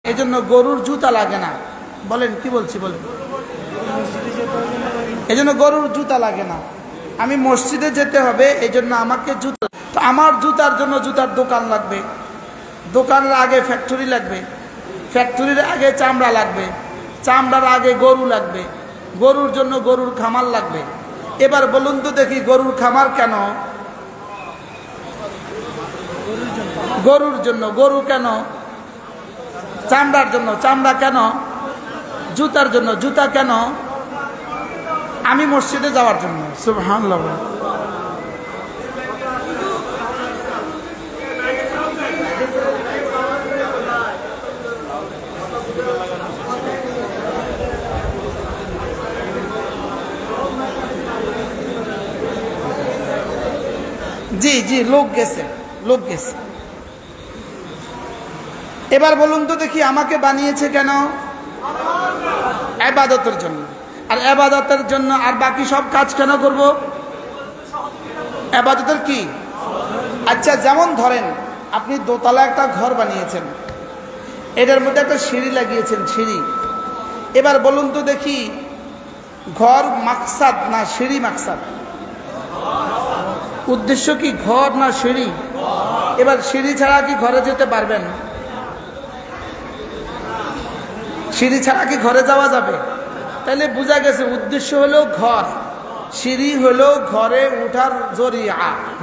এই জন্য গরুর জুতা লাগে না। বলেন কি বলছি বলেন। এই জন্য গরুর জুতা লাগে না। আমি মসজিদে যেতে হবে, এই জন্য আমাকে জুতা, তো আমার জুতার জন্য জুতার দোকান লাগবে, দোকানের আগে ফ্যাক্টরি লাগবে, ফ্যাক্টরির আগে চামড়া লাগবে, চামড়ার আগে গরু লাগবে, গরুর জন্য গরুর খামার লাগবে। এবার বলুন তো দেখি গরুর খামার কেন? গরুর জন্য। গরু কেন? চামড়ার জন্য। চামড়া কেন? জুতার জন্য। জুতা কেন? আমি মসজিদে যাওয়ার জন্য। সুবহানাল্লাহ। জি জি, লোক গেছে, লোক গেছে। এবার বলুন তো দেখি আমাকে বানিয়েছে কেন? ইবাদতের জন্য। আর ইবাদতের জন্য আর বাকি সব কাজ কেন করব? ইবাদতের কি? আচ্ছা, যেমন ধরেন আপনি দোতলা একটা ঘর বানিয়েছেন, এটার মধ্যে একটা সিঁড়ি লাগিয়েছেন, সিঁড়ি। এবার বলুন তো দেখি ঘর মাকসাদ না সিঁড়ি মাকসাদ? উদ্দেশ্য কি ঘর না সিঁড়ি? এবার সিঁড়ি ছাড়া কি ঘরে যেতে পারবেন? সিঁড়ি ছাড়া কি ঘরে যাওয়া যাবে? তাহলে বোঝা গেছে উদ্দেশ্য হলো ঘর, সিঁড়ি হলো ঘরে উঠার জরিয়া,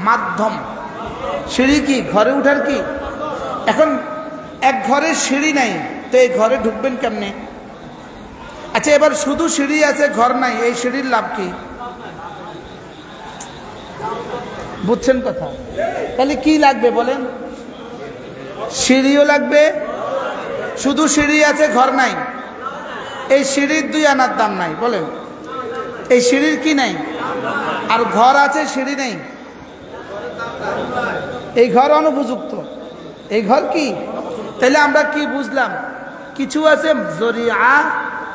মাধ্যম। সিঁড়ি কি ঘরে উঠার কি? এখন এক ঘরে সিঁড়ি নাই, তো এই ঘরে ঢুকবেন কেমনে? আচ্ছা, এবার শুধু সিঁড়ি আছে ঘর নাই, এই সিঁড়ির লাভ কি? বুঝছেন কথা? তাহলে কি লাগবে বলেন? সিঁড়িও লাগবে, শুধু সিঁড়ি আছে ঘর নাই, এই সিঁড়ির 2 আনার দাম নাই। বলেন এই সিঁড়ির কি নাই? আর ঘর আছে সিঁড়ি নেই, এই ঘর অনুপযুক্ত, এই ঘর কি? তাহলে আমরা কি বুঝলাম? কিছু আছে জরিয়া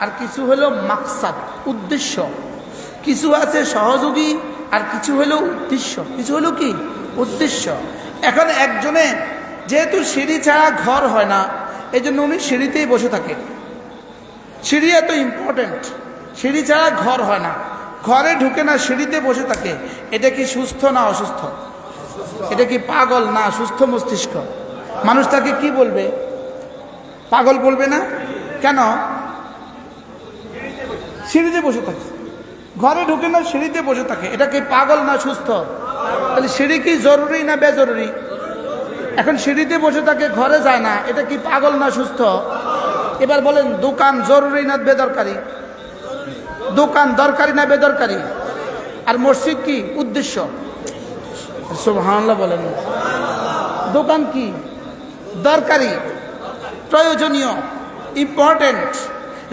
আর কিছু হলো মাকসাদ, উদ্দেশ্য। কিছু আছে সহযোগী আর কিছু হলো উদ্দেশ্য। কিছু হলো কি? উদ্দেশ্য। এখন একজনে যেহেতু সিঁড়ি ছাড়া ঘর হয় না, এই জন্য উনি সিঁড়িতেই বসে থাকে। সিঁড়ি এত ইম্পর্টেন্ট, সিঁড়ি ছাড়া ঘর হয় না, ঘরে ঢুকে না, সিঁড়িতে বসে থাকে। এটা কি সুস্থ না অসুস্থ? এটা কি পাগল না সুস্থ মস্তিষ্ক? মানুষ তাকে কি বলবে? পাগল বলবে না? কেন? সিঁড়িতে বসে থাকে, ঘরে ঢুকে না, সিঁড়িতে বসে থাকে। এটা কি পাগল না সুস্থ? তাহলে সিঁড়ি কি জরুরি না বেজরুরি? এখন সিঁড়িতে বসে থাকে, ঘরে যায় না, এটা কি পাগল না সুস্থ? এবার বলেন দোকান জরুরি না বেদরকারি? দোকান দরকারি না বেদরকারি? আর মসজিদ কি? উদ্দেশ্য। সুবহানাল্লাহ বলেন। দোকান কি? দরকারি, প্রয়োজনীয়, ইম্পর্টেন্ট।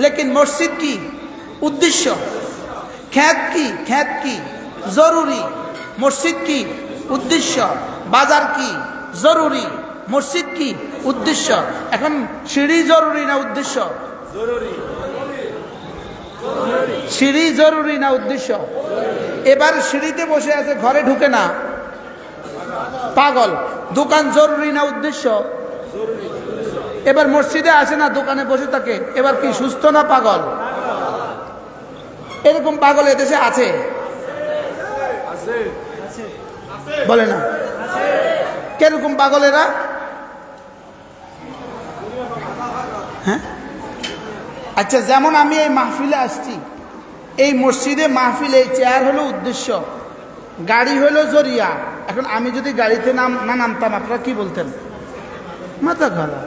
লেকিন মসজিদ কি? উদ্দেশ্য। খ্যাত কি? খ্যাত কি? জরুরি। মসজিদ কি? উদ্দেশ্য। বাজার কি? জরুরি। মসজিদ কি? উদ্দেশ্য। এখন সিঁড়ি জরুরি না উদ্দেশ্য? সিঁড়ি জরুরি না উদ্দেশ্য? এবার সিঁড়িতে বসে আছে, ঘরে ঢুকে না, পাগল। দোকান জরুরি না উদ্দেশ্য? এবার মসজিদে আসে না, দোকানে বসে থাকে, এবার কি সুস্থ না পাগল? এরকম পাগল এদেশে আছে? বলে না? কিরকম পাগল এরা? হ্যাঁ, আচ্ছা, যেমন আমি এই মাহফিলে আসছি, এই মসজিদে মাহফিল, এই চেয়ার হলো উদ্দেশ্য, গাড়ি হলো জরিয়া। এখন আমি যদি গাড়িতে না নামতাম, আপনারা কি বলতেন? মাথা খারাপ,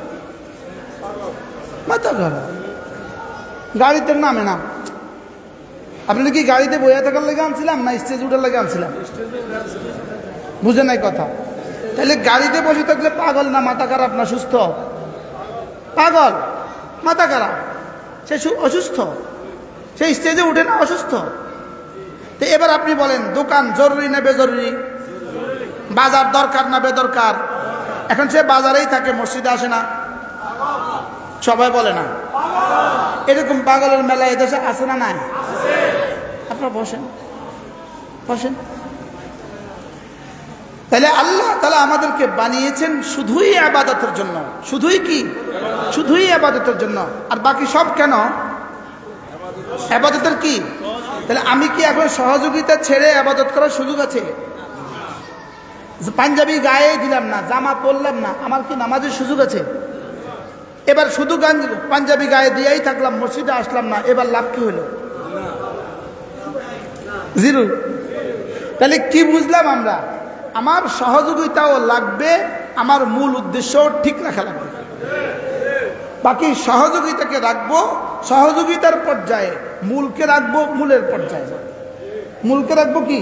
মাথা খারাপ, গাড়িতে নামে না। আপনারা কি গাড়িতে বইয়া থাকার লেগে আনছিলাম না স্টেজ উঠার লেগে আনছিলাম? বুঝে নাই কথা? তাহলে গাড়িতে বসে থাকলে পাগল না মাথা খারাপ না সুস্থ? পাগল, মাথা খারাপ, সে অসুস্থ, সে স্টেজে উঠে না, অসুস্থ। তো এবার আপনি বলেন দোকান জরুরি না বেজরুরি? বাজার দরকার না বেদরকার? এখন সে বাজারেই থাকে, মসজিদে আসে না, সবাই বলে না? এরকম পাগলের মেলা এদেশে আছে না নাই? আপনারা বসেন, বসেন। তাহলে আল্লাহ তাআলা আমাদেরকে বানিয়েছেন শুধুই ইবাদতের জন্য। শুধুই কি? শুধুই ইবাদতের জন্য, আর বাকি সব কেন? ইবাদতের কি? তাহলে আমি কি এখন সহযোগিতা ছেড়ে ইবাদত করার সুযোগ আছে? পাঞ্জাবি গায়ে দিলাম না, জামা পরলাম না, আমার কি নামাজের সুযোগ আছে? এবার শুধু পাঞ্জাবি গায়ে দিয়েই থাকলাম, মসজিদে আসলাম না, এবার লাভ কি হলো? জিরো। তাহলে কি বুঝলাম আমরা? আমার সহযোগিতাও লাগবে, আমার মূল উদ্দেশ্যও ঠিক রাখা লাগবে। বাকি সহযোগিতাকে রাখবো সহযোগিতার পর্যায়ে, মূলকে রাখবো মূলের পর্যায়ে। মূলকে রাখবো কি?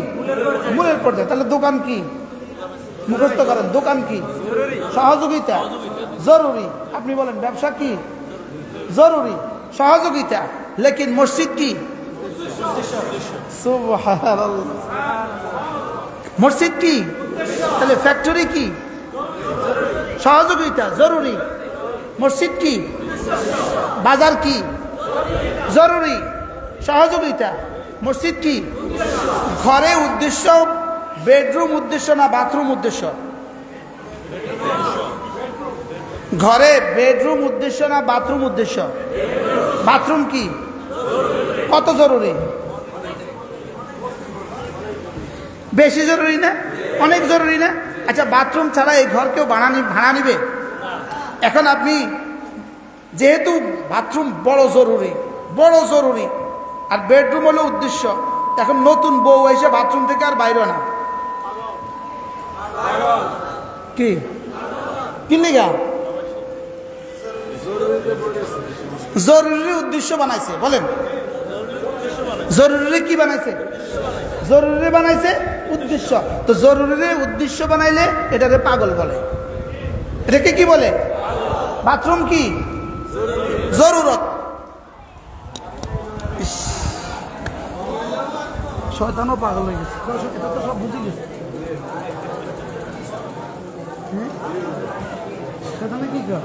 মূলের পর্যায়ে। তাহলে দোকান কি? মুখস্থ করেন, দোকান কি? সহযোগিতা জরুরি। আপনি বলেন ব্যবসা কি? জরুরি, সহযোগিতা। লেকিন মসজিদ কি? সুবহানাল্লাহ। মসজিদ কি? তাহলে ফ্যাক্টরি কি? সহযোগিতা জরুরি। মসজিদ কি? বাজার কি? জরুরি, সহযোগিতা। মসজিদ কি? ঘরে উদ্দেশ্য বেডরুম উদ্দেশ্য না বাথরুম উদ্দেশ্য? ঘরে বেডরুম উদ্দেশ্য না বাথরুম উদ্দেশ্য? বাথরুম কি? কত জরুরি? বেশি জরুরি না? অনেক জরুরি না? আচ্ছা, বাথরুম ছাড়া এই ঘর কেউ ভাড়া নিবে? এখন আপনি যেহেতু বাথরুম বড় জরুরি, বড় জরুরি, আর বেডরুম হলো উদ্দেশ্য, এখন নতুন বউ এসে বাথরুম থেকে আর বাইরে না, কি কিনলে গা? জরুরি উদ্দেশ্য বানাইছে। বলেন জরুরি কি বানাইছে? জরুরি বানাইছে উদ্দেশ্য। তো জরুরি উদ্দেশ্য বানাইলে এটাকে পাগল বলে। এটাকে কি বলে? বাথরুম কি? জরুরত। শয়তানও পাগল হয়ে গেছে, এটা তো সব বুঝে গেছে। শয়তানে কি কর?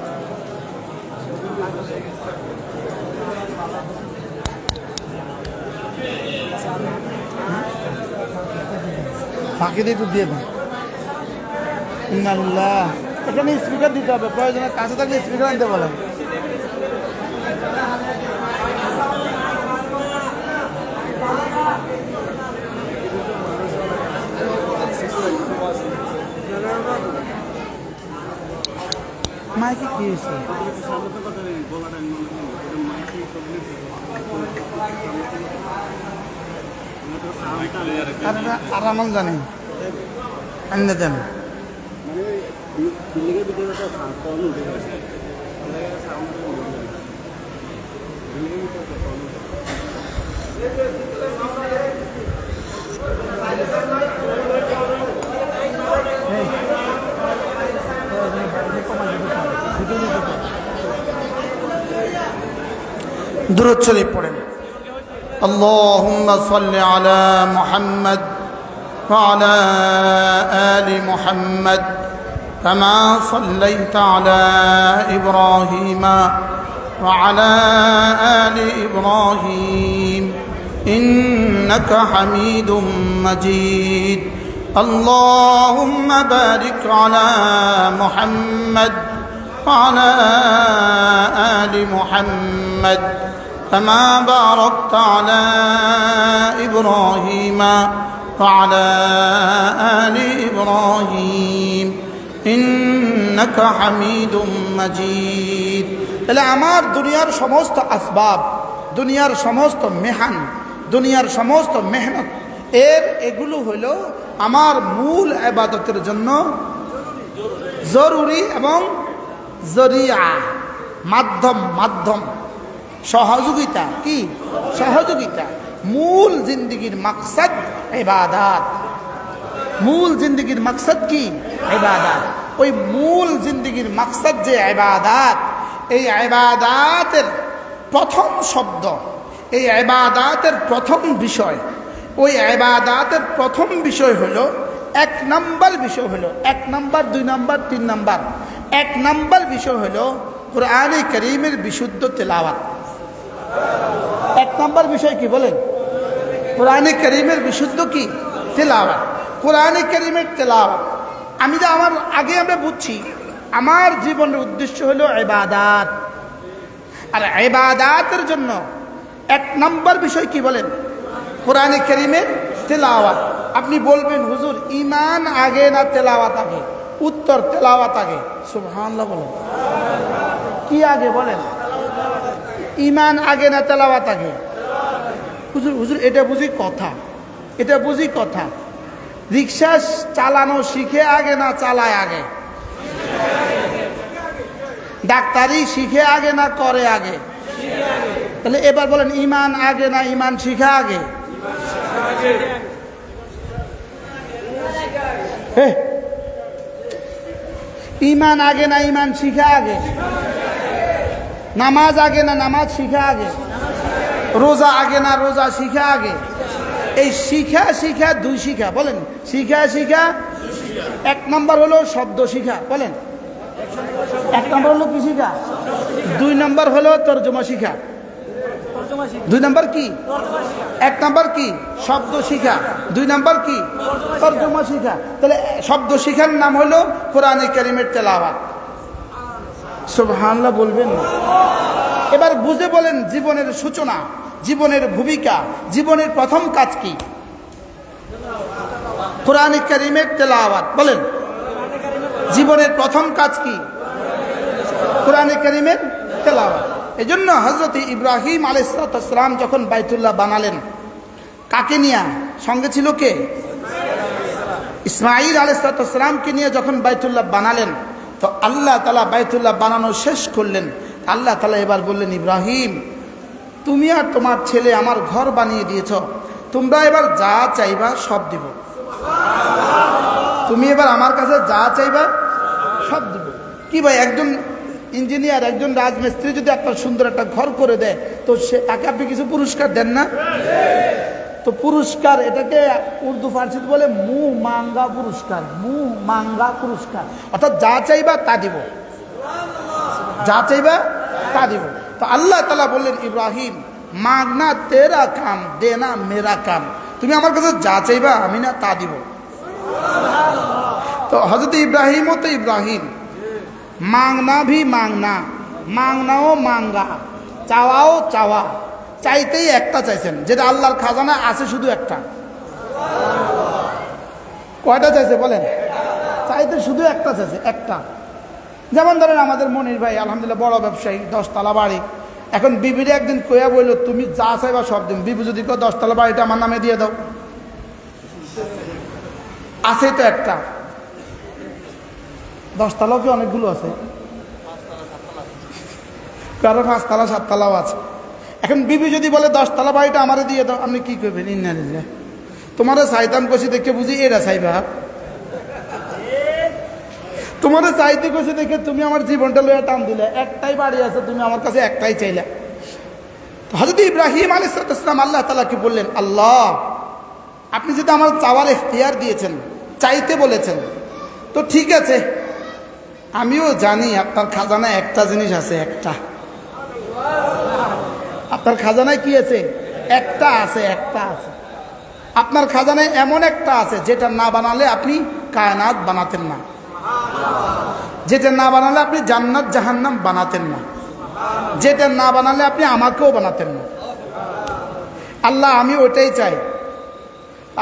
ফাঁকি দিয়ে একটু দিয়ে দেন। ইন্নাল্লাহ। এখানে স্পিকার দিতে হবে, প্রয়োজনের কাছে থাকলে স্পিকার আনতে বলেন। মাইকে কি হয়েছে? আর আমার জানেন আনতে দেন। দুরূদ শরীফ পড়েন। আল্লাহুম্মা সাল্লি আলা মুহাম্মদ ওয়া আলা আলি মুহাম্মদ কামা সাল্লাইতা আলা ইব্রাহিমা ওয়া আলা আলি ইব্রাহিম ইন্নাকা হামিদুম মাজিদ। আল্লাহুম্মা বারিক আলা মুহাম্মদ ওয়া আলা আলি মুহাম্মদ كما باركت على إبراهيم وعلى آل إبراهيم إنك حميد مجيد। তাহলে আমার দুনিয়ার সমস্ত আসবাব, দুনিয়ার সমস্ত মেহান, দুনিয়ার সমস্ত মেহনত এগুলো হলো আমার মূল ইবাদতের জন্য জরুরি এবং জরিয়া, মাধ্যম সহযোগিতা। কি সহযোগিতা? মূল জিন্দেগির মাকসাদ ইবাদত। মূল জিন্দেগির মাকসাদ কি? ইবাদত। ওই মূল জিন্দেগির মাকসাদ যে ইবাদত, এই ইবাদতের প্রথম শব্দ, এই ইবাদতের প্রথম বিষয়, ওই ইবাদতের প্রথম বিষয় হলো, এক নাম্বার বিষয় হলো, 1 নাম্বার 2 নাম্বার 3 নাম্বার, 1 নাম্বার বিষয় হলো কুরআনে কারীমের বিশুদ্ধ তেলাওয়াত। 1 নাম্বার বিষয় কি বলেন? কুরআনে কারীমের বিশুদ্ধ কি? তেলাওয়াত। কুরআনে কারীমের তেলাওয়াত। আমরা বুঝছি আমার জীবনের উদ্দেশ্য হলো ইবাদত। আর ইবাদাতের জন্য এক নম্বর বিষয় কি বলেন? কোরআনে কারীমের তেলাওয়াত। আপনি বলবেন হুজুর ঈমান আগে না তেলাওয়াত আগে? উত্তর তেলাওয়াত আগে। সুবহানাল্লাহ বলেন। কি আগে বলেন? ঈমান আগে না তেলাওয়াত আগে? হুজুর এটা বুঝি কথা, এটা বুঝি কথা। রিক্সা চালানো শিখে আগে না চালায় আগে? ডাক্তারি শিখে আগে না করে আগে? তাহলে এবার বলেন ঈমান আগে না ঈমান শিখা আগে? ঈমান আগে না ঈমান শিখা আগে? নামাজ আগে না নামাজ শিখা আগে? রোজা আগে না রোজা শিখা আগে? এই শিখা শিখা দুই শিখা বলেন। শিখা শিখা এক নম্বর হলো শব্দ শিখা বলেন। এক নম্বর হলো কি শিখা? দুই নম্বর হলো তর্জমা শিখা। দুই নম্বর কি? এক নম্বর কি? শব্দ শিখা। দুই নম্বর কি? তর্জমা শিখা। তাহলে শব্দ শিখার নাম হলো কোরআনে কারীমের তেলাওয়াত। সুবহানাল্লাহ বলবেন না? এবার বুঝে বলেন জীবনের সূচনা, জীবনের ভূমিকা, জীবনের প্রথম কাজ কি? কোরআনে কারীমের তেলাওয়াত। বলেন জীবনের প্রথম কাজ কি? কোরআনে কারীমের তেলাওয়াত। এজন্য হযরত ইব্রাহিম আলাইহিস সালাম যখন বাইতুল্লাহ বানালেন, কাকে নিয়ে? সঙ্গে ছিল কে? ইসমাঈল আলাইহিস সালামকে নিয়ে যখন বাইতুল্লাহ বানালেন, তো আল্লাহ তাআলা বাইতুল্লাহ বানানো শেষ করলেন। আল্লাহ তাআলা এবার বললেন, ইব্রাহিম তুমি আর তোমার ছেলে আমার ঘর বানিয়ে দিয়েছ, তোমরা এবার যা চাইবা সব দিব। তুমি এবার আমার কাছে যা চাইবা সব দিব। কি ভাই, একজন ইঞ্জিনিয়ার, একজন রাজমিস্ত্রি যদি আপনার সুন্দর একটা ঘর করে দেয়, তো সে তাকে আপনি কিছু পুরস্কার দেন না? তো পুরস্কার এটাকে উর্দু ফার্সিতে বলে মুহ মাঙ্গা পুরস্কার। মুহ মাঙ্গা পুরস্কার অর্থাৎ যা চাইবা তা দিব, যা চাইবা তা দিব। তো আল্লাহ তাআলা বললেন, ইব্রাহিম মাগনা তেরা কাম, দেনা মেরা কাম। তুমি আমার কাছে যা চাইবা আমি না তা দিব। তো হযরত ইব্রাহিমও তো ইব্রাহিম, মাংনা ভি মাংনা, মাংনাও মাঙ্গা, চাওয়াও চাওয়া। চাইতেই একটা চাইছেন, যেটা আল্লাহর খাজানা আছে শুধু একটা। কয়টা চাইছে বলেন? চাইতে শুধু একটা চাইছে, একটা। যেমন ধরেন আমাদের মনির ভাই আলহামদুলিল্লাহ বড় ব্যবসায়ী, 10 তলা বাড়ি। এখন বিবির একদিন কইয়া বলল, তুমি যা চাইবা সব দিন। বিবি যদি কয় 10 তলা বাড়িটা আমার নামে দিয়ে দাও, আছে তো একটা। 10 তলাও কি অনেকগুলো আছে? কারো 5 তলা 7 তলাও আছে। এখন বিবি যদি বলে 10 তলা বাড়িটা আমারে দিয়ে দাও, আপনি কি করবেন? ইন্নালিল্লাহ, তোমারে চাইতাম কষি দেখে বুঝি এরা চাইবা। তোমারে চাইতে কষি দেখে তুমি আমার জীবনটা লইয়া টান দিলে। একটাই বাড়ি আছে, তুমি আমার কাছে একটাই চাইলা। হযরত ইব্রাহিম আলাইহিস সালাম আল্লাহ তাআলাকে বললেন, আল্লাহ আপনি যদি আমার চাওয়ার ইখতিয়ার দিয়েছেন, চাইতে বলেছেন, তো ঠিক আছে, আমিও জানি আপনার খাজানায় একটা জিনিস আছে। একটা আপনার খাজানায় কি আছে? একটা আছে, একটা আছে। আপনার খাজানায় এমন একটা আছে যেটা না বানালে আপনি কায়নাত বানাতেন না, যেটা না বানালে আপনি জান্নাত জাহান্নাম বানাতেন না, যেটা না বানালে আপনি আমাকেও বানাতেন না। আল্লাহ আমি ওইটাই চাই।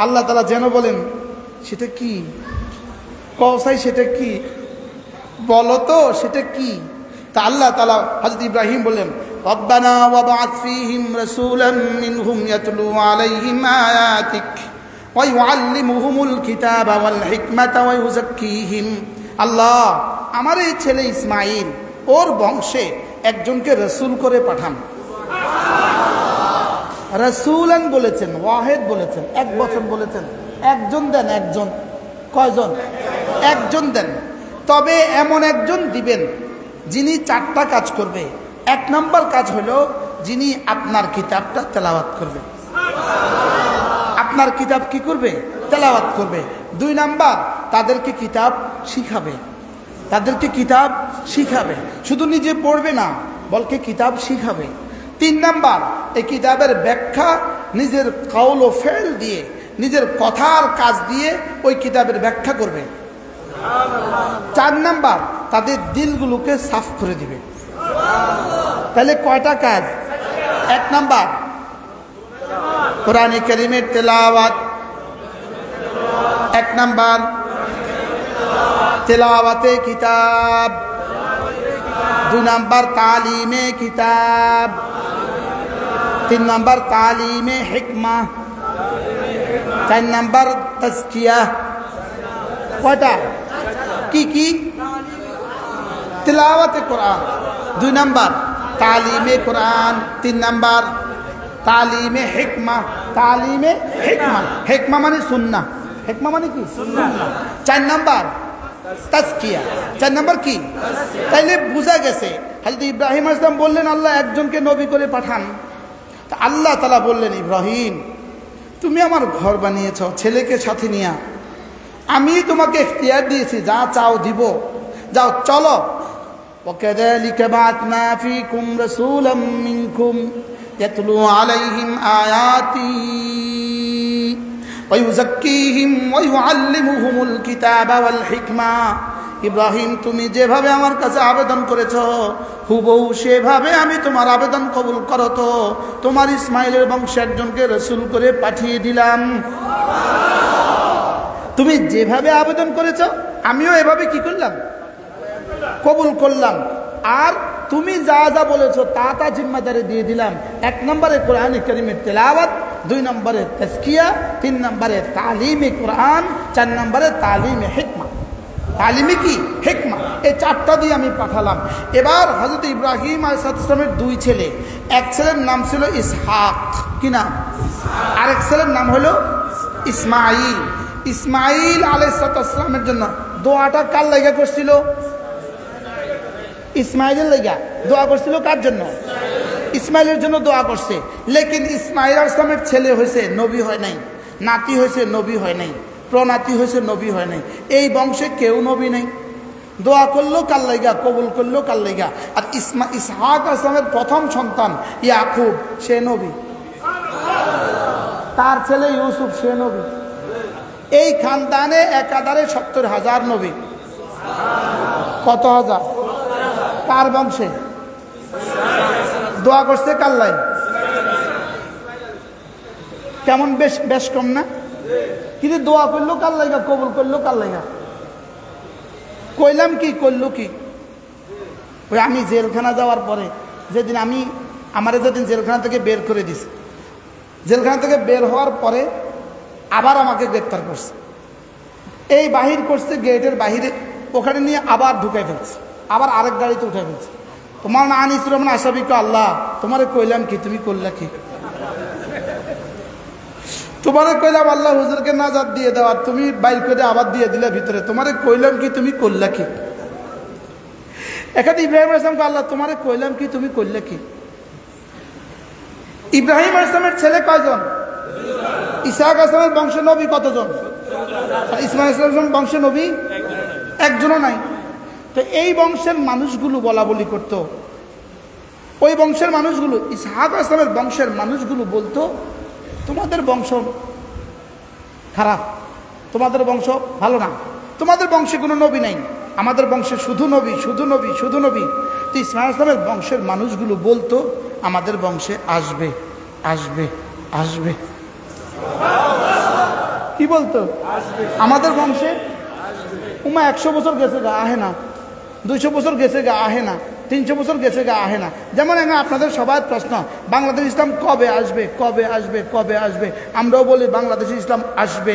আল্লাহ তাআলা যেন বলেন, সেটা কি? কওসাই সেটা কি? বলো তো সেটা কি? তা আল্লাহ তাআলা হযরত ইব্রাহিম বললেন, রব্বানা ওয়াবআথ ফীহিম রাসূলাম মিনহুম ইয়াতলু আলাইহিম আয়াতিক ওয়া ইউআল্লিমুহুমুল কিতাবা ওয়াল হিকমাতা ওয়া ইউযাক্কিহিম। আল্লাহ আমার এই ছেলে ইসমাঈল, ওর বংশে একজনকে রাসূল করে পাঠান। রাসূলান বলেছেন, ওয়াহিদ বলেছেন, এক বচন বলেছেন। একজন দেন, একজন। কয়জন? একজন দেন। তবে এমন একজন দিবেন যিনি 4টা কাজ করবে। 1 নম্বর কাজ হলো যিনি আপনার কিতাবটা তেলাওয়াত করবে। আপনার কিতাব কি করবে? তেলাওয়াত করবে। 2 নাম্বার তাদেরকে কিতাব শিখাবে, তাদেরকে কিতাব শিখাবে। শুধু নিজে পড়বে না, বলকে কিতাব শিখাবে। 3 নাম্বার এই কিতাবের ব্যাখ্যা নিজের কাউল ও ফেল দিয়ে, নিজের কথার কাজ দিয়ে ওই কিতাবের ব্যাখ্যা করবে। 4 নাম্বার তাদের দিলগুলোকে সাফ করে দিবে। তাহলে কয়টা কাজ? এক নাম্বার কোরআনে কারীমের তেলাওয়াত, এক নাম্বার তেলাওয়াতে কিতাব, দুই নাম্বার তালিমে কিতাব, তিন নাম্বার তালিমে হিকমা, চার নাম্বার তাজকিয়া। কয়টা? কি কি? তেলাওয়াতে কোরআন, দুই নাম্বার তালিমে কোরআন, তিন নাম্বার তালিমে হিকমা। তালিমে হিকমা, হিকমা মানে সুন্নাহ, হিকমা মানে কি? সুন্নাহ। চার নাম্বার তাজকিয়া, চার নাম্বার কি? তাইলে বুঝা গেছে হযরত ইব্রাহিম আলাইহিস সালাম বললেন আল্লাহ একজনকে নবী করে পাঠান। তা আল্লাহ তাআলা বললেন ইব্রাহিম তুমি আমার ঘর বানিয়েছো ছেলেকে সাথে নিয়া, আমি তোমাকে ইখতিয়ার দিয়েছি, যা চাও দিব, যাও চলো। وكذلك بعثنا فيكم رسولا منكم يتلو عليهم آياتي ويزكيهم ويعلمهم الكتاب والحكمة। ইব্রাহিম তুমি যেভাবে আমার কাছে আবেদন করেছো হুবহু সেভাবে আমি তোমার আবেদন কবুল করো, তো তোমার ইসমাইলের বংশের একজনকে রাসূল করে পাঠিয়ে দিলাম। তুমি যেভাবে আবেদন করেছো আমিও এভাবে কি করলাম? কবুল করলাম। আর তুমি যা যা বলেছো তা তা জিম্মাদারি দিয়ে দিলাম। এক নম্বরে কোরআন কারীমের তেলাওয়াত, দুই নম্বরে তাজকিয়া, তিন নম্বরে তালিমে কোরআন, চার নম্বরে তালিমে হিকমা। তালিমে কি? হিকমা। এই চারটা দিয়ে আমি পাঠালাম। এবার হযরত ইব্রাহিম আলাইহিস সালামের দুই ছেলে, এক ছেলের নাম ছিল ইসহাক, কি নাম? আরেক ছেলের নাম হলো ইসমাইল। ইসমাইল আলাইহিস সালামের জন্য দোয়াটা কার লাগা করছিল? ইসমাইলের লাগা দোয়া করছিল। কার জন্য? ইসমাইলের জন্য দোয়া করছে। লেকিন ইসমাইল আলাইহিস সালামের ছেলে হয়েছে, নবী হয় নাই। নাতি হয়েছে, নবী হয় নাই। প্রনাতি হয়েছে, নবী হয় নাই। এই বংশে কেউ নবী নাই। দোয়া করলো কার লাগা, কবুল করলো কার লাগা? আর ইসহাক আলাইহিস সালামের প্রথম সন্তান ইয়াকুব, সে নবী। তার ছেলে ইউসুফ, সে নবী। এই খানদানে একাধারে ৭০,০০০ নবী। কত হাজার? কার বংশে? দোয়া করছে কার লাই? কেমন বেশ বেশ কম না? কিন্তু দোয়া করলো কার লাগা, কবুল করলো কার লাগা? কইলাম কি, করলো কি? ওই আমি জেলখানা যাওয়ার পরে যেদিন আমারে যেদিন জেলখানা থেকে বের করে দিছে, জেলখানা থেকে বের হওয়ার পরে আবার আমাকে গ্রেপ্তার করছে। এই বাহির করছে গেটের বাহিরে, ওখানে নিয়ে আবার ঢুকাই ফেলছে, আবার আরেক গাড়িতে উঠে ফেলছে। তোমার না আনিস রহমান আসাবিকে আল্লাহ তোমারে কইলাম কি, তুমি করলা কি? তোমারে কইলাম আল্লাহ হুজুরকে নাজাত দিয়ে দেওয়ার, তুমি বাইর করে আবার দিয়ে দিলে ভিতরে। তোমারে কইলাম কি, তুমি করলা কি? এখানে ইব্রাহিম আলাইহিস সালামকে আল্লাহ তোমারে কইলাম কি, তুমি করলে কি? ইব্রাহিম আলাইহিস সালামের ছেলে কয়জন? ইসহাক আলাইহিস সালামের বংশ নবী কতজন? ইসমাইল আলাইহিস সালামের বংশ নবী একজনও নাই। তো এই বংশের মানুষগুলো বলা বলি করতো, ওই বংশের মানুষগুলো, ইসহাক আলাইহিস সালামের বংশের মানুষগুলো বলতো তোমাদের বংশ খারাপ, তোমাদের বংশ ভালো না, তোমাদের বংশে কোনো নবী নাই, আমাদের বংশে শুধু নবী, শুধু নবী, শুধু নবী। তো ইসমাইল আলাইহিস সালামের বংশের মানুষগুলো বলতো আমাদের বংশে আসবে, আসবে, আসবে। কি বলতো? আমাদের বংশে উমা ১০০ বছর গেছে গা, আহে না। ২০০ বছর গেছে গা, আহে না। ৩০০ বছর গেছে গা, আহে না। যেমন এখন আপনাদের সবার প্রশ্ন, বাংলাদেশ ইসলাম কবে আসবে, কবে আসবে, কবে আসবে? আমরাও বলি বাংলাদেশে ইসলাম আসবে,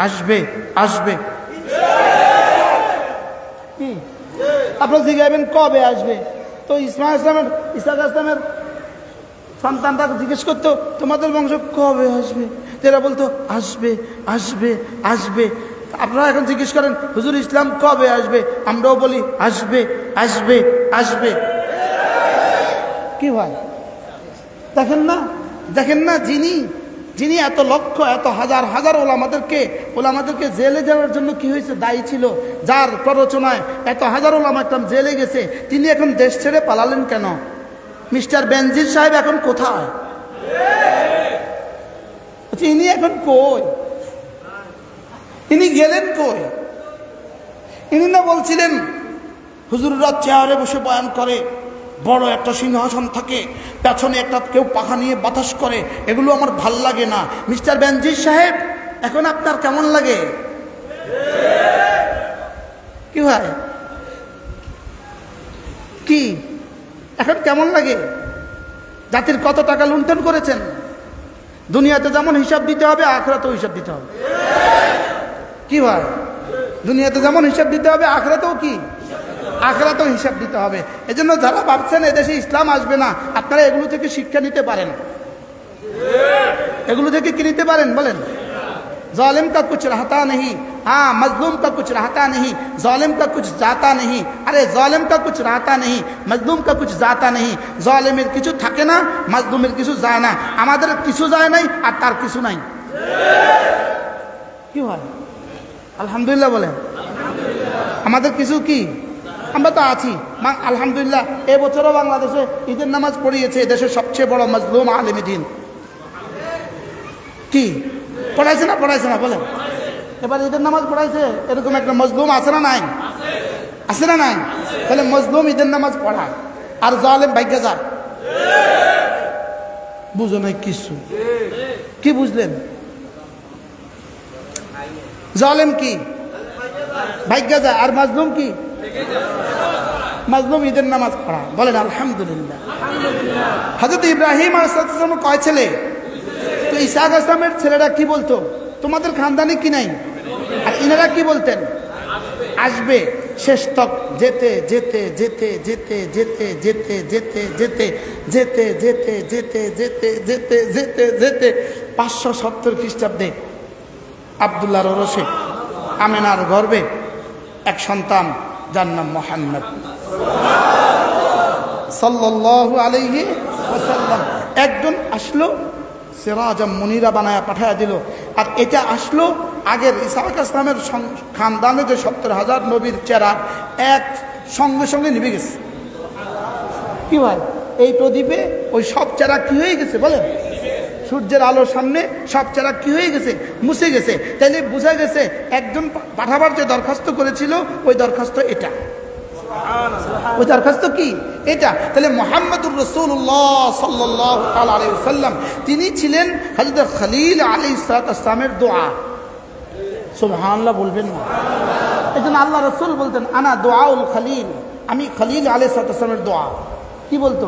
আসবে, আসবে। কি আপনারা জিজ্ঞাসবেন কবে আসবে? তো ইসমাইল ইসলামের, ইসহাক ইসলামের সন্তানরা জিজ্ঞেস করতো তোমাদের বংশ কবে আসবে? এরা বলতো আসবে, আসবে, আসবে। আপনারা এখন জিজ্ঞেস করেন হুজুর ইসলাম কবে আসবে? আমরাও বলি আসবে, আসবে, আসবে। কি হয় দেখেন না, দেখেন না, যিনি এত লক্ষ, এত হাজার হাজার ওলামাদেরকে জেলে যাওয়ার জন্য কি হয়েছে দায়ী ছিল, যার প্ররোচনায় এত হাজার ওলামা একদম জেলে গেছে, তিনি এখন দেশ ছেড়ে পালালেন কেন? মিস্টার বেনজির সাহেব এখন কোথায়? ইনি এখন কই? ইনি গেলেন কই? ইনি না বলছিলেন হুজুররা চেয়ারে বসে বয়ান করে, বড় একটা সিংহাসন থাকে, পেছনে একটা কেউ পাখা নিয়ে বাতাস করে, এগুলো আমার ভাল লাগে না। মিস্টার বেনজির সাহেব, এখন আপনার কেমন লাগে? কি হয় কি এখন কেমন লাগে? জাতির কত টাকা লুণ্ঠন করেছেন। দুনিয়াতে যেমন হিসাব দিতে হবে, আখিরাতেও হিসাব দিতে হবে। কি ভাই, দুনিয়াতে যেমন হিসাব দিতে হবে, আখিরাতেও কি, আখিরাতেও হিসাব দিতে হবে। এজন্য যারা ভাবছেন এদেশে ইসলাম আসবে না, আপনারা এগুলো থেকে শিক্ষা নিতে পারেন। এগুলো থেকে কি নিতে পারেন বলেন? जालिम का कुछ रहता नहीं, हाँ मजलूम का कुछ रहता नहीं, जालिम का कुछ जाता नहीं। अरे जालिम का कुछ रहता नहीं, मजलूम का कुछ जाता नहीं। जालिमेर किछु থাকে না, মাজলুমের কিছু যায় না। আমাদের কিছু যায় নাই আর তার কিছু নাই। কি হয়? আলহামদুলিল্লাহ বলেন। আমাদের কিছু কি, আমরা তো আছি আলহামদুলিল্লাহ। এবছরও বাংলাদেশে ঈদের নামাজ পড়িয়েছে দেশের সবচেয়ে বড় মজলুম আলেম দ্বীন। কি পড়াইছে না, পড়াইছে না বলেন? এবার ঈদের নামাজ পড়াইছে, এরকম একটা মজলুম আছে না নাই? আছে না নাই? তাহলে মজলুম ঈদের নামাজ পড়া আর জালেম ভাগ্যে যায়। বুঝো নাই কিছু? কি বুঝলেন? জালেম কি ভাগ্যে যায়, আর মাজলুম কি? মাজলুম ঈদের নামাজ পড়া। বলেন আলহামদুলিল্লাহ। হযরত ইব্রাহিম আলাইহিস সালাম কয় ছেলে? তো ইসহাক আসলামের ছেলেরা কি বলতো? তোমাদের খানদানে কি নাই? আর ইনারা কি বলতেন? আসবে। শেষ তক যেতে যেতে যেতে যেতে যেতে যেতে যেতে যেতে যেতে যেতে যেতে যেতে যেতে যেতে যেতে 570 খ্রিস্টাব্দে আব্দুল্লাহর ওরসে আমেনার গর্ভে এক সন্তান, যার নাম মুহাম্মদ সাল্লাল্লাহু আলাইহি ওয়াসাল্লাম। একজন আসলো, সিরাজাম মুনিরা বানায়া পাঠায়া দিল। আর এটা আসলো আগের ইসহাক ইসলামের খানদানে যে 70,000 নবীর চেরা এক সঙ্গে সঙ্গে নিভে গেছে। কি হয়? এই প্রদীপে ওই সব চেরা কি হয়ে গেছে বলেন? সূর্যের আলোর সামনে সব চেরা কি হয়ে গেছে? মুছে গেছে। তাইলে বোঝা গেছে একজন পাঠাবার যে দরখাস্ত করেছিল ওই দরখাস্ত এটা, ওই দরখাস্ত কি এটা। তাহলে মুহাম্মদুর রাসূলুল্লাহ সাল্লাল্লাহু আলাইহি ওয়াসাল্লাম তিনি ছিলেন হযরত খলিল আলাইহিস সালামের দোয়া। সুবহানাল্লাহ বলবেন না? এজন্য আল্লাহ রাসূল বলতেন আনা দুআউল খলিল, আমি খলিল আলাইহিস সালামের দোয়া। কি বলতো?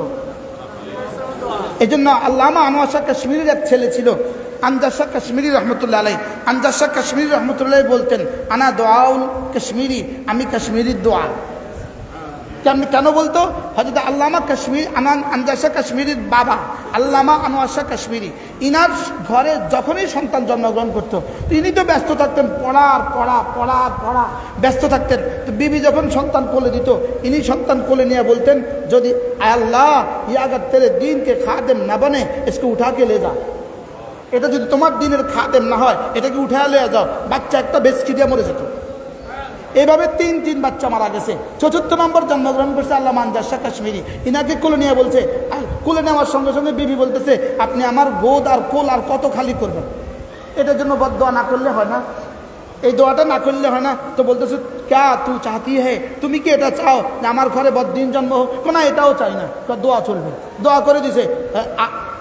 এজন্য আল্লামা আনোয়ার শাহ কাশ্মীরির এক ছেলে ছিল আমজাদ শাহ কাশ্মীরি রহমতুল্লাহ আলাইহি। আমজাদ শাহ কাশ্মীরি রহমতুল্লাহ বলতেন আনা দুআউল কাশ্মীরি, আমি কাশ্মীরির দোয়া। কেন বলতো? হযরত আল্লামা কাশ্মীরি আমজাদ শাহ কাশ্মীরির বাবা আল্লামা আনোয়ার শাহ কাশ্মীরি, ইনার ঘরে যখনই সন্তান জন্মগ্রহণ করতো তিনি তো ব্যস্ত থাকতেন, পড়ার পড়া পড়ার পড়া ব্যস্ত থাকতেন। তো বিবি যখন সন্তান কোলে দিত, ইনি সন্তান কোলে নিয়ে বলতেন যদি আল্লাহ ये अगर तेरे दीन के खादिम ना बने इसको उठा के ले जा। এটা যদি তোমার দিনের খাদেম না হয় এটাকে উঠায় লয়ে যাও। বাচ্চা একটা বেশকি দিয়ে মরে যেত। এইভাবে 3 বাচ্চা মারা গেছে। 4th নম্বর জন্মগ্রহণ করছে আল্লামা আমজাদ শাহ কাশ্মীরি। ইনাকে কোলে নিয়ে বলছে, কোলে নেওয়ার সঙ্গে সঙ্গে বিবি বলতেছে আপনি আমার গোদ আর কোল আর কত খালি করবেন, এটার জন্য বদদোয়া না করলে হয় না, এই দোয়াটা না করলে হয় না। তো বলতেছে ক্যা তু চাহতি হে, তুমি কি এটা চাও যে আমার ঘরে বদ্দিন জন্ম হোক? না, এটাও চাই না, দোয়া চলবে। দোয়া করে দিছে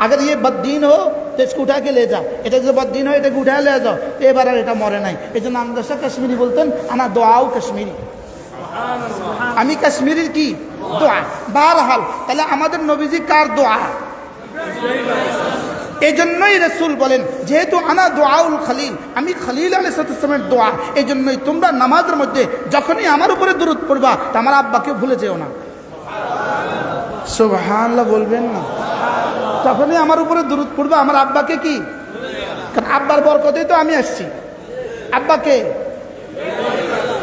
अगर ये बददीन हो तो इसको उठा के ले जा, এটা যদি বদদীন হয় এটাকে উঠায় নিয়ে যাও। এবার আর এটা মরে নাই। এই জন্য আমজাদ শাহ কাশ্মীরি বলতেন আনা দোয়াও কাশ্মীরি, আমি কাশ্মীরির কি দোয়া। বারহাল তাহলে আমাদের নবীজি কার দোয়া? এই জন্যই রাসূল বলেন যেহেতু আনা দোয়াউল খলিল, আমি খলিল আলাইহিস সালামের দোয়া, এই জন্যই তোমরা নামাজের মধ্যে যখনই আমার উপরে দুরূদ পড়বা তা আমার আব্বাকে ভুলে যেও না। সুবহানাল্লাহ বলবেন না? যখনই আমার উপরে দুরূদ পড়বা আমার আব্বাকে কি, কারণ আব্বার বরকতেই তো আমি আসছি। আব্বাকে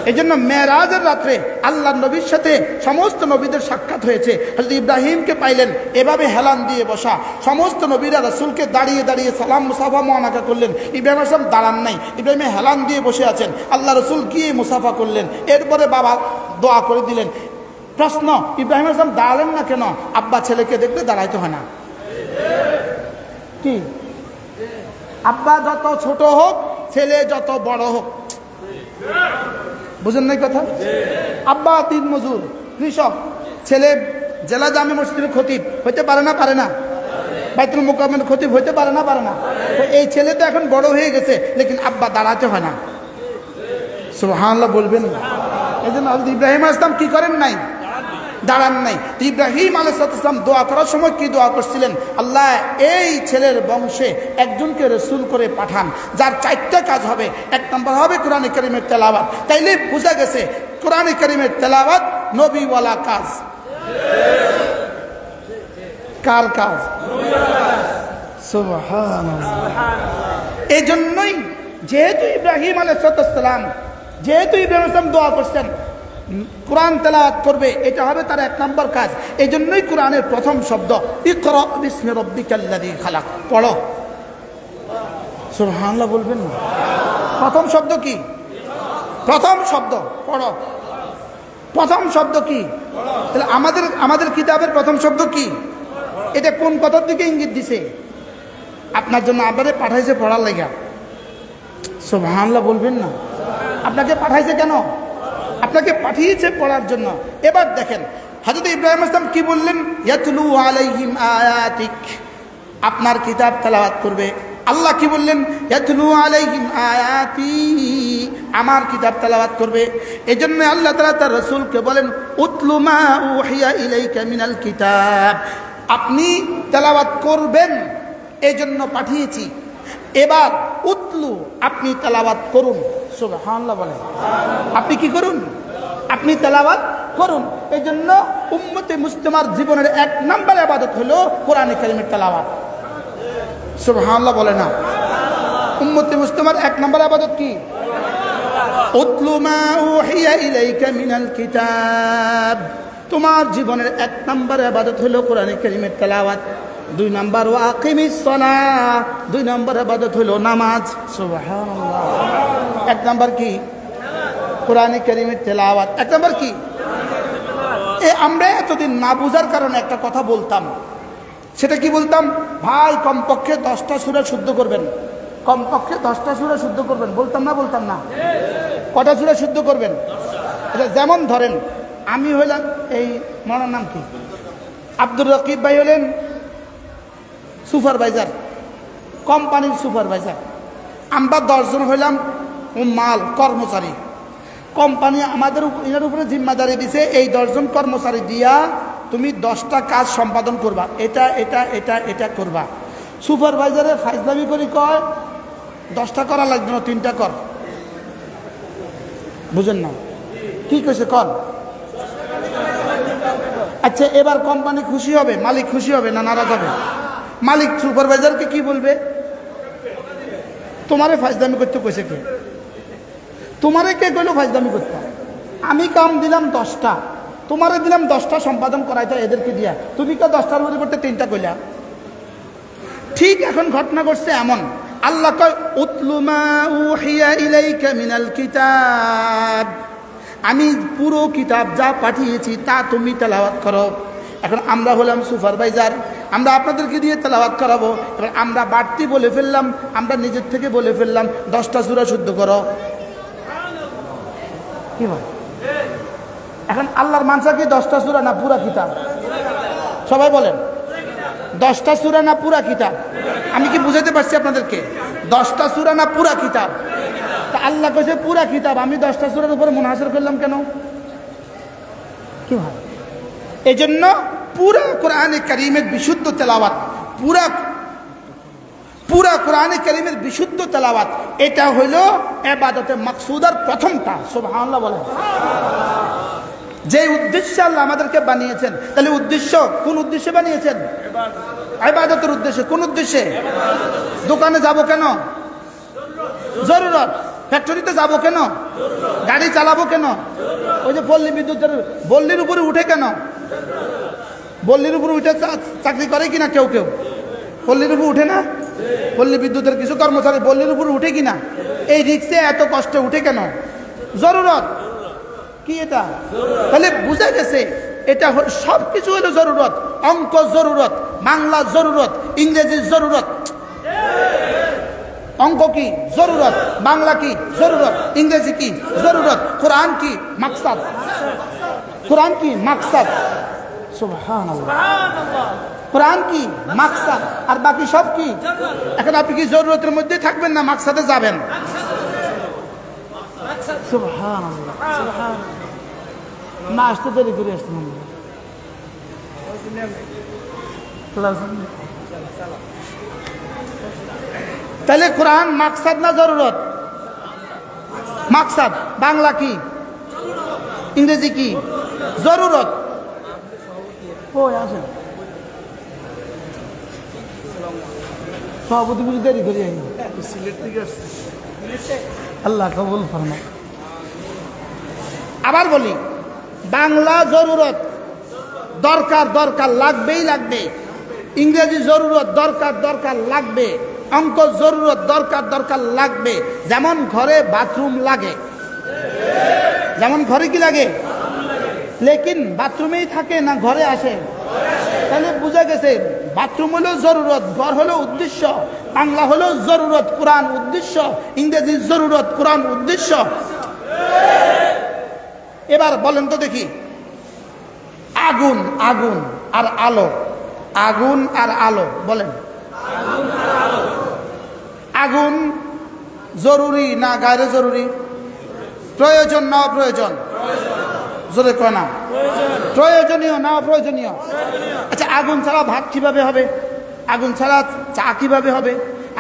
এই জন্য মেরাজের রাত্রে আল্লাহ নবীর সাথে সমস্ত নবীদের সাক্ষাৎ হয়েছে। হযরত ইব্রাহিমকে পাইলেন এভাবে হেলান দিয়ে বসা, সমস্ত নবীরা রাসূলকে দাঁড়িয়ে দাঁড়িয়ে সালাম মুসাফা মুআনাকা করলেন। ইব্রাহিম আলাইহিস সালাম দাঁড়ান নাই, ইব্রাহিম হেলান দিয়ে বসে আছেন। আল্লাহ রাসূল গিয়ে মুসাফা করলেন, এরপরে বাবা দোয়া করে দিলেন। প্রশ্ন, ইব্রাহিম আলাইহিস সালাম দাঁড়ালেন না কেন? আব্বা ছেলেকে দেখলে দাঁড়াইতে হয় না কি? আব্বা যত ছোট হোক, ছেলে যত বড় হোক, বুঝেন নাই কথা? আব্বা দিন মজুর কৃষক, ছেলে জেলা জামে মসজিদের খতিব হইতে পারে না, পারে না? বাইতুল মুকাররমের খতিব হইতে পারে না, পারে না? তো এই ছেলে তো এখন বড় হয়ে গেছে, লেকিন আব্বা দাঁড়াতে হয় না। সুবহানাল্লাহ বলবেন না? এই জন্য হযরত ইব্রাহিম আলাইহিস সালাম কি করেন নাই? দাঁড়ান নাই। ইব্রাহিম আলাইহিস সালাম দোয়া করার সময় কি দোয়া করছিলেন? আল্লাহ এই ছেলের বংশে একজনকে রাসূল করে পাঠান, যার 4টা কাজ হবে। 1 নম্বর হবে কোরআন কারীমের তেলাওয়াত। তাইলে বোঝা গেছে কোরআন কারীমের তেলাওয়াত নবীওয়ালা কাজ। কার কাজ? সুবহানাল্লাহ। এই জন্যই যেহেতু ইব্রাহিম আলাইহিস সালাম দোয়া করছেন কোরআন তেলাওয়াত করবে, এটা হবে তার 1 নম্বর কাজ। এই জন্যই কোরআনের প্রথম শব্দ ইকরা বিসমি রাব্বিকাল্লাযী খালাক, পড়ো। সুবহানাল্লাহ বলবেন না? প্রথম শব্দ কি? প্রথম শব্দ পড়ো। প্রথম শব্দ কি? তাহলে আমাদের কিতাবের প্রথম শব্দ কি? এটা কোন কথার দিকে ইঙ্গিত দিছে? আপনার জন্য আপনারে পাঠাইছে পড়ার লাগা। সুবহানাল্লাহ বলবেন না? আপনাকে পাঠাইছে কেন? আপনাকে পাঠিয়েছে পড়ার জন্য। এবার দেখেন হযরত ইব্রাহিম আলাইহিস সালাম কি বললেন? ইয়াতলু আলাইহিম আয়াতিক, আপনার কিতাব তেলাওয়াত করবে। আল্লাহ কি বললেন? ইয়াতলু আলাইহিম আয়াতি, আমার কিতাব তেলাওয়াত করবে। এজন্য আল্লাহ তাআলা তার রাসূলকে বলেন উতলু মা উহিয়া ইলাইকা মিনাল কিতাব, আপনি তেলাওয়াত করবেন, এজন্য পাঠিয়েছি। এবার উতলু, আপনি তেলাওয়াত করুন। সুবহানাল্লাহ বলেন। আপনি কি করুন? আপনি তেলাওয়াত করুন। এই জন্য উম্মতে মুসলিমার জীবনের 1 নম্বর ইবাদত হলো কোরআন কারীমের তেলাওয়াত। সুবহানাল্লাহ বলে না? উম্মতে মুসলিমার 1 নম্বর ইবাদত কি? উতলু মা উহিয়া ইলাইকা মিনাল কিতাব, তোমার জীবনের 1 নম্বর ইবাদত হলো কোরআন কারীমের তেলাওয়াত। 2 নম্বর ওয়াকিমিস সালাহ, 2 নম্বর ইবাদত হলো নামাজ। সুবহানাল্লাহ। 1 নম্বর কি? কোরআন কারীমের তেলাওয়াত। 1 নম্বর কি? আমরা এতদিন না বুঝার কারণে একটা কথা বলতাম। সেটা কি বলতাম? ভাই কমপক্ষে 10টা সূরা শুদ্ধ করবেন, কমপক্ষে 10টা সূরা শুদ্ধ করবেন। বলতাম না? বলতাম না? কটা সূরা শুদ্ধ করবেন? যেমন ধরেন আমি হইলাম, এই মনার নাম কি, আব্দুর রকিব ভাই হলেন সুপারভাইজার, কোম্পানির সুপারভাইজার। আমরা 10 জন হইলাম মাল কর্মচারী। কোম্পানি আমাদের এর উপরে জিম্মাদারি দিছে, এই 10 জন কর্মচারী দিয়া তুমি 10টা কাজ সম্পাদন করবা, এটা এটা এটা এটা করবা। সুপারভাইজারে ফাইজলামি করি কয় 10টা করা লাগবে না, 3টা কর। বুঝেন না? কি কইছে? কর। আচ্ছা, এবার কোম্পানি খুশি হবে, মালিক খুশি হবে না নারাজ হবে? মালিক সুপারভাইজারকে কি বলবে? তোমারে ফাইজলামি করতে কইছে কে? তোমারে কে কইলো ফাইজলামি করতে? আমি কাম দিলাম 10টা, তোমারে দিলাম 10টা সম্পাদন করাইতে এদেরকে দিয়া, তুমি তো 10টার পরিবর্তে 3টা কইলা। ঠিক এখন ঘটনা ঘটছে এমন, আল্লাহ কয় উতলু মা উহিয়া ইলাইকা মিনাল কিতাব, আমি পুরো কিতাব যা পাঠিয়েছি তা তুমি তেলাওয়াত করো। এখন আমরা হলাম সুপারভাইজার, আমরা আপনাদেরকে দিয়ে তেলাওয়াত করাবো। এবার আমরা বাড়তি বলে ফেললাম, আমরা নিজের থেকে বলে ফেললাম 10টা সূরা শুদ্ধ করো। কি হয়? এখন আল্লাহর মানসা কি 10টা সূরা না পুরা কিতাব? সবাই বলেন 10টা সূরা না পুরা কিতাব? আমি কি বুঝাতে পারছি আপনাদেরকে? 10টা সূরা না পুরা কিতাব? তা আল্লাহ কইছে পুরা কিতাব, আমি 10টা সূরার উপরে মুনহাসির করলাম কেন? কি হয়? এই জন্য পুরা কোরআনে কারীমের বিশুদ্ধ তেলাওয়াত, পুরা কোরআনে কারীমের বিশুদ্ধ তেলাওয়াত, এটা হইল ইবাদতে মাকসুদার প্রথমটা। সুবহানাল্লাহ বলেন। যে উদ্দেশ্যে আল্লাহ আমাদেরকে বানিয়েছেন, তাহলে উদ্দেশ্য কোন উদ্দেশ্যে বানিয়েছেন? ইবাদতের উদ্দেশ্যে। কোন উদ্দেশ্যে? দোকানে যাব কেন? জরুরত। ফ্যাক্টরিতে যাব কেন? গাড়ি চালাবো কেন? ওই যে পল্লী বিদ্যুতের বল্লির উপরে উঠে কেন? বল্লির উপরে উঠে চাকরি করে কিনা কেউ কেউ? পল্লীর উপর উঠে না? পল্লী বিদ্যুতের কিছু কর্মচারী বল্লির উপর উঠে কিনা? এই রিক্সে এত কষ্টে উঠে কেন? জরুরত। কি এটা? তাহলে বুঝা গেছে এটা সবকিছু হলো জরুরত। অঙ্ক জরুরত, বাংলা জরুরত, ইংরেজি জরুরত। অঙ্ক কি? জরুরত। বাংলা কি? জরুরত। ইংরেজি কি? জরুরত। কোরআন কি? মাকসাদ। কোরআন কি? মাকসাদ। সুবহানাল্লাহ। কোরআন কি মাকসাদ, আর বাকি সব কি। এখন আপনি কি জরুরতের মধ্যে থাকবেন না মাকসাদে যাবেন? সুবহানাল্লাহ সুবহানাল্লাহ। না আসতে দেরি করে আসতে মনে হয়। তাহলে কোরআন মাকসাদ না জরুরত? মাকসাদ। বাংলা কি, ইংরেজি কি? জরুরত। ওই আসেন সভাপতি বুঝি দেরি করি সিলেট থেকে আসছে। আল্লাহ কবুল ফরমা। আবার বলি, বাংলা জরুরত, দরকার দরকার লাগবেই লাগবে। ইংরেজি জরুরত, দরকার দরকার লাগবে। অঙ্ক জরুরত, দরকার দরকার লাগবে। যেমন ঘরে বাথরুম লাগে, যেমন ঘরে কি লাগে, লেকিন বাথরুমেই থাকে না ঘরে আসে। তাহলে বুঝা গেছে বাথরুম হলো জরুরত, ঘর হলো উদ্দেশ্য। বাংলা হলো জরুরত, কোরআন উদ্দেশ্য। ইংরেজি জরুরত, কোরআন উদ্দেশ্য। এবার বলেন তো দেখি, আগুন, আগুন আর আলো, আগুন আর আলো, বলেন আগুন জরুরি না গায়রে জরুরি? প্রয়োজন না অপ্রয়োজন? জোরে কয় না। প্রয়োজনীয় না অপ্রয়োজনীয়? আচ্ছা, আগুন ছাড়া ভাত কিভাবে হবে? আগুন ছাড়া চা কিভাবে হবে?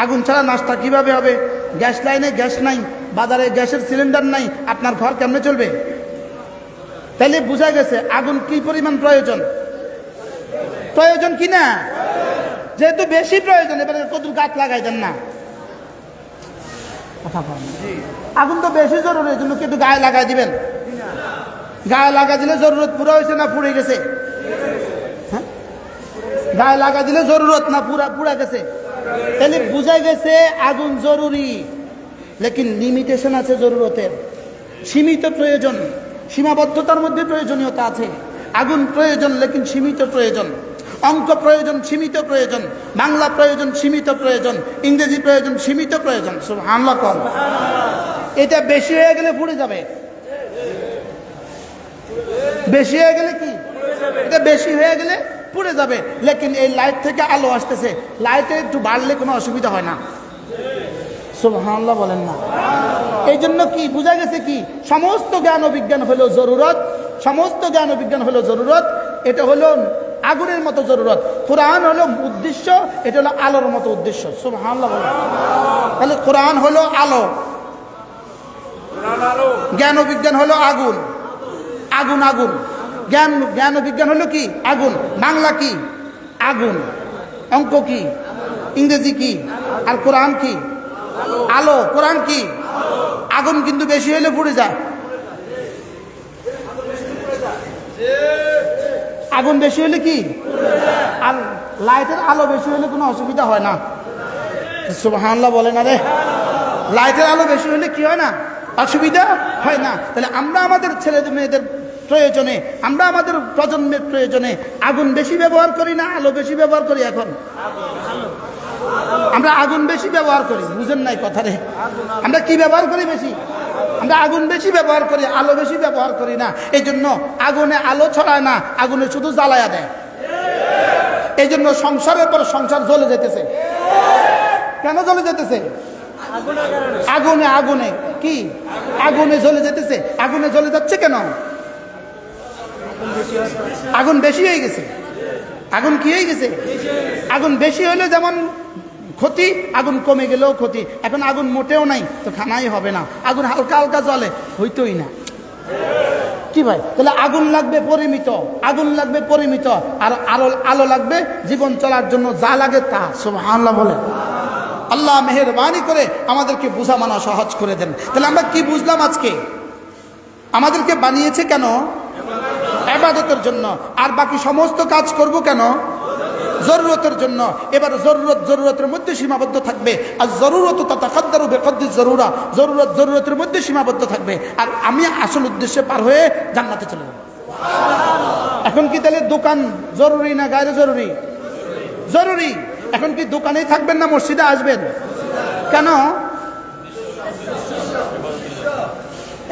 আগুন ছাড়া নাস্তা কিভাবে হবে? গ্যাস লাইনে গ্যাস নাই, বাজারে গ্যাসের সিলিন্ডার নাই, আপনার ঘর কেমনে চলবে? তাহলে বোঝা গেছে আগুন কি পরিমাণ প্রয়োজন। প্রয়োজন কি না? যেহেতু বেশি প্রয়োজন, এবারে কত গাছ লাগাই দেন না। কথা বলেন, আগুন তো বেশি জরুরি, এই জন্য কিন্তু গায়ে লাগাই দিবেন। গায়ে লাগা দিলে জরুরত পুরো হয়েছে না পুড়ে গেছে? হ্যাঁ, গায়ে লাগা দিলে জরুরত না পুরা গেছে? তাহলে বুঝা গেছে আগুন জরুরি, লেকিন লিমিটেশন আছে জরুরতের। সীমিত প্রয়োজন, সীমাবদ্ধতার মধ্যে প্রয়োজনীয়তা আছে। আগুন প্রয়োজন, লেকিন সীমিত প্রয়োজন। অঙ্ক প্রয়োজন, সীমিত প্রয়োজন। বাংলা প্রয়োজন, সীমিত প্রয়োজন। ইংরেজি প্রয়োজন, সীমিত প্রয়োজন। সুবহানাল্লাহ। এটা বেশি হয়ে গেলে পুড়ে যাবে। বেশি হয়ে গেলে কি? এটা বেশি হয়ে গেলে পুড়ে যাবে। লেকিন এই লাইট থেকে আলো আসতেছে, লাইটে একটু বাড়লে কোনো অসুবিধা হয় না। সুবহানাল্লাহ বলেন না। এই জন্য কি বুঝা গেছে কি, সমস্ত জ্ঞান ও বিজ্ঞান হলো জরুরত। সমস্ত জ্ঞান ও বিজ্ঞান হলো জরুরত। এটা হলো আগুনের মতো জরুরত। কোরআন হলো উদ্দেশ্য, এটা হলো আলোর মতো উদ্দেশ্য। সুবহানাল্লাহ বলেন। তাহলে কোরআন হলো আলো, জ্ঞান ও বিজ্ঞান হলো আগুন। আগুন আগুন, জ্ঞান ও বিজ্ঞান হলো কি? আগুন। বাংলা কি? আগুন। অঙ্ক কি? ইংরেজি কি? আর কোরআন কি? আলো। কোরআন কি? আগুন কিন্তু বেশি হলে পুড়ে যায়। আগুন বেশি হলে কি? আর লাইটের আলো বেশি হলে কোনো অসুবিধা হয় না। সুবহানাল্লাহ বলেন। আরে লাইটের আলো বেশি হলে কি হয় না? অসুবিধা হয় না। তাহলে আমরা আমাদের ছেলে মেয়েদের প্রয়োজনে, আমরা আমাদের প্রজন্মের প্রয়োজনে আগুন বেশি ব্যবহার করি না আলো বেশি ব্যবহার করি? এখন আমরা আগুন বেশি ব্যবহার করি। বুঝেন নাই কথারে? আমরা কি ব্যবহার করি বেশি? আমরা আগুন বেশি ব্যবহার করি, আলো বেশি ব্যবহার করি না। এই জন্য আগুনে আলো ছড়ায় না, আগুনে শুধু জ্বালায়া দেয়। এই জন্য সংসারের পর সংসার জ্বলে যেতেছে। কেন জ্বলে যেতেছে? আগুনে। আগুনে কি? আগুনে জ্বলে যেতেছে। আগুনে জ্বলে যাচ্ছে কেন? আগুন বেশি হয়ে গেছে। আগুন কি হয়ে গেছে? আগুন বেশি হলে যেমন ক্ষতি, আগুন কমে গেলেও ক্ষতি। এখন আগুন মোটেও নাই তো খানাই হবে না। আগুন হালকা হালকা জ্বলে, হইতোই না। কি ভাই? তাহলে আগুন লাগবে পরিমিত, আগুন লাগবে পরিমিত, আর আলো লাগবে জীবন চলার জন্য যা লাগে তা। সুবহানাল্লাহ বলে। আল্লাহ মেহেরবানি করে আমাদেরকে বুঝা মানা সহজ করে দেন। তাহলে আমরা কি বুঝলাম আজকে? আমাদেরকে বানিয়েছে কেন? ইবাদতের জন্য। আর বাকি সমস্ত কাজ করব কেন? জরুরতের জন্য। এবার জরুরতের মধ্যে সীমাবদ্ধ থাকবে। আর জরুরত তাতাকাদ্দারু বিকদ্রি জরুরা, জরুরতের মধ্যে সীমাবদ্ধ থাকবে। আর আমি আসল উদ্দেশ্যে পার হয়ে জান্নাতে চলে যাব। এখন কি তাহলে দোকান জরুরি না গায়রে জরুরি? জরুরি। এখন কি দোকানেই থাকবেন না মসজিদে আসবেন? কেন?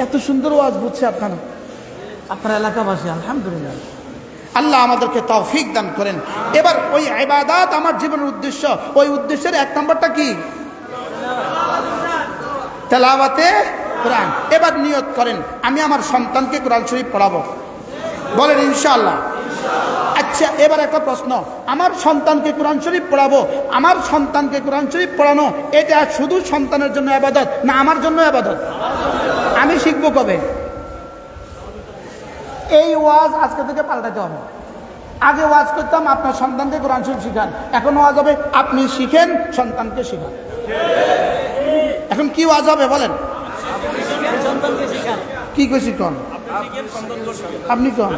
এত সুন্দর ওয়াজ বুঝছে আপনারা, আপনার এলাকাবাসী। আলহামদুলিল্লাহ। আল্লাহ আমাদেরকে তৌফিক দান করেন। এবার ওই ইবাদত আমার জীবনের উদ্দেশ্য, ওই উদ্দেশ্যের এক নম্বরটা কি? তেলাওয়াতে কোরআন। এবার নিয়ত করেন আমি আমার সন্তানকে কোরআন শরীফ পড়াবো, বলেন ইনশাআল্লাহ। আচ্ছা এবার একটা প্রশ্ন, আমার সন্তানকে কোরআন শরীফ পড়াবো, আমার সন্তানকে কোরআন শরীফ পড়ানো এটা শুধু সন্তানের জন্য ইবাদত না আমার জন্য ইবাদত? আমি শিখবো কবে? এই ওয়াজ আজকে থেকে পাল্টাতে হবে। আগে ওয়াজ করতাম আপনার সন্তানকে কোরআন শরীফ শিখান, এখন ওয়াজ হবে আপনি শিখেন সন্তানকে শিখান। এখন কি ওয়াজ হবে বলেন? কি কইছি কোন আপনি কোন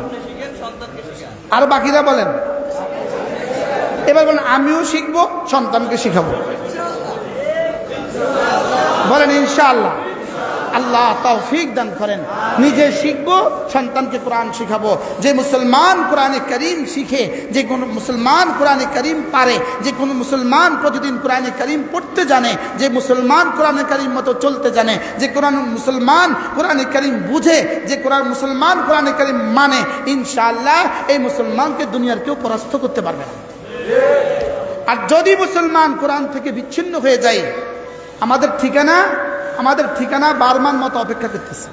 আর বাকিরা বলেন? এবার বলেন আমিও শিখবো সন্তানকে শিখাবো, বলেন ইনশাআল্লাহ। আল্লাহ তৌফিক দান করেন। নিজে শিখবো সন্তানকে কোরআন শিখাবো। যে মুসলমান কোরআনে কারীম শিখে, যে কোনো মুসলমান কোরআনে কারীম পারে, যে কোনো মুসলমান প্রতিদিন কোরআনে কারীম পড়তে জানে, যে মুসলমান কোরআনে কারীম মতো চলতে জানে, যে মুসলমান কোরআনে কারীম বুঝে, যে মুসলমান কোরআনে কারীম মানে, ইনশাআল্লাহ এই মুসলমানকে দুনিয়ার কেউ পরাস্ত করতে পারবে না। আর যদি মুসলমান কোরআন থেকে বিচ্ছিন্ন হয়ে যায়, আমাদের ঠিকানা বারমান মতো অপেক্ষা করতেছে।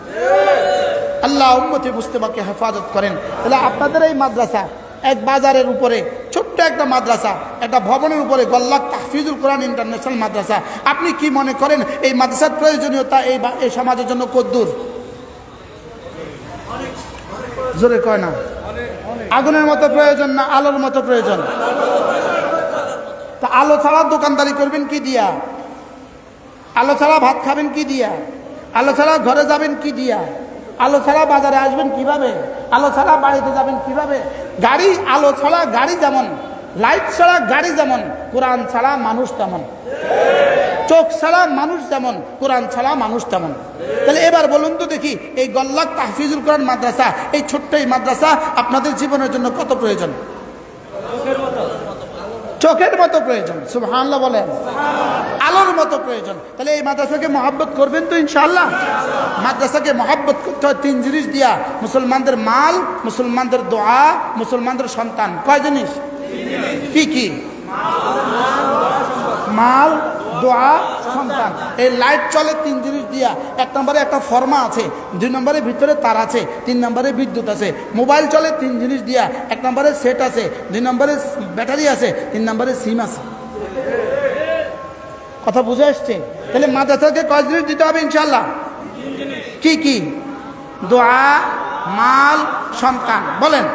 আল্লাহ উম্মতে মুস্তাফাকে হেফাজত করেন। তাহলে আপনাদের এই মাদ্রাসা এক বাজারের উপরে ছোট্ট একটা মাদ্রাসা, একটা ভবনের উপরে গল্লাক তাহফিজুল কোরআন ইন্টারন্যাশনাল মাদ্রাসা, আপনি কি মনে করেন এই মাদ্রাসার প্রয়োজনীয়তা এই সমাজের জন্য কদ্দূর? জোরে কয় না? আগুনের মতো প্রয়োজন না আলোর মতো প্রয়োজন? তা আলো ছাড়া দোকানদারি করবেন কি দিয়া? আলো ছাড়া ভাত খাবেন কি দিয়া? আলো ছাড়া ঘরে যাবেন কি দিয়া? আলো ছাড়া বাজারে আসবেন কিভাবে? আলো ছাড়া বাড়িতে যাবেন কিভাবে? গাড়ি আলো ছাড়া গাড়ি যেমন, লাইট ছাড়া গাড়ি যেমন, কোরআন ছাড়া মানুষ তেমন। চোখ ছাড়া মানুষ যেমন, কোরআন ছাড়া মানুষ তেমন। তাহলে এবার বলুন তো দেখি, এই গল্লাক তাহফিজুল কোরআন মাদ্রাসা, এই ছোট্ট এই মাদ্রাসা আপনাদের জীবনের জন্য কত প্রয়োজন? চোখের মতো প্রয়োজন। সুবহানাল্লাহ বলেন। আলোর মতো প্রয়োজন। তাহলে এই মাদ্রাসাকে মহব্বত করবেন তো ইনশাআল্লাহ? মাদ্রাসাকে মহব্বত করতে হয় তিন জিনিস দিয়া: মুসলমানদের মাল, মুসলমানদের দোয়া, মুসলমানদের সন্তান। কয় জিনিস? কি কি? মাল, দোয়া, সন্তান। এই লাইট চলে তিন জিনিস দিয়া। এক নম্বরে একটা ফর্মা আছে, দুই নম্বরে ভিতরে তার আছে, তিন নম্বরে বিদ্যুৎ আছে। মোবাইল চলে তিন জিনিস দিয়া। এক নম্বরে সেট আছে, দুই নম্বরে ব্যাটারি আছে, তিন নম্বরে সিম আছে। কথা বুঝে আসছে? তাহলে মাদ্রাসাকে কয় জিনিস দিতে হবে ইনশাআল্লাহ? কি কি? দোয়া, মাল, সন্তান। বলেন।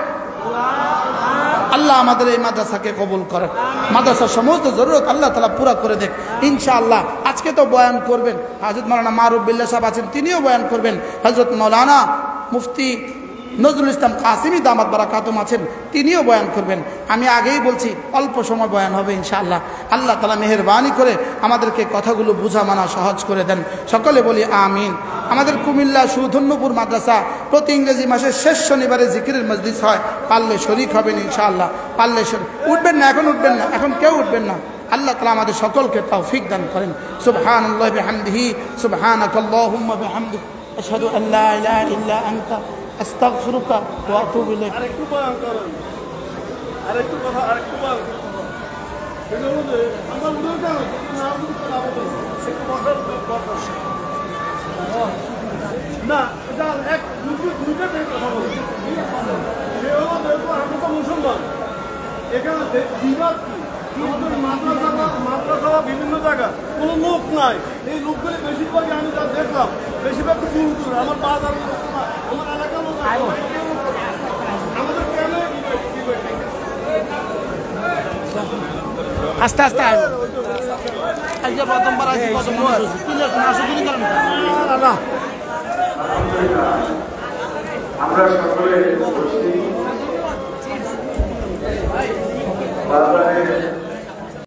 আল্লাহ আমাদের এই মাদ্রাসাকে কবুল করেন। মাদ্রাসার সমস্ত জরুরত আল্লাহ তাআলা পুরা করে দেখ ইনশাআল্লাহ। আজকে তো বয়ান করবেন হযরত মাওলানা মারুফ বিল্লাহ সাহেব আছেন, তিনিও বয়ান করবেন। হযরত মাওলানা মুফতি নজরুল ইসলাম কাসিমি দামাত বারাকাতুম আছেন, তিনিও বয়ান করবেন। আমি আগেই বলছি অল্প সময় বয়ান হবে ইনশাআল্লাহ। আল্লাহ তাআলা মেহেরবানি করে আমাদেরকে কথাগুলো বুঝা মানা সহজ করে দেন। সকলে বলি আমিন। আমাদের কুমিল্লা সুধন্যপুর মাদ্রাসা প্রতি ইংরেজি মাসের শেষ শনিবারে জিকিরের মজলিস হয়। পারলে শরীক হবেন ইনশাআল্লাহ। পারলে উঠবেন না, এখন উঠবেন না, এখন কেউ উঠবেন না। আল্লাহ তাআলা আমাদের সকলকে তৌফিক দান করেন। সুবহানাল্লাহি বিহামদিহি, সুবহানাকাল্লাহুম্মা বিহামদিক, আশহাদু আল লা ইলাহা ইল্লা আনতা আস্তাগফিরুকা ওয়া আতুবু ইলাইক। আরেকটু বয়ান করেন, আরেকটু কথা, আরেকটু বয়ান করেন। আমরা উঠে যাই না, না এটা এক দুইটা কথা বলি। সে হলো দেখো আমরা তো মুসলমান, এখানে বিবাদ কি? আমাদের মাদ্রাসা বিভিন্ন জায়গা কোনো লোক নাই। এই লোকগুলি বেশিরভাগই আমি যা দেখলাম বেশিরভাগ দূর দূর। আমার বাজার, আমার এলাকার লোক, আমাদের কেন আস্তে আস্তে আজকে প্রথমবার আসি, আমরা সকলে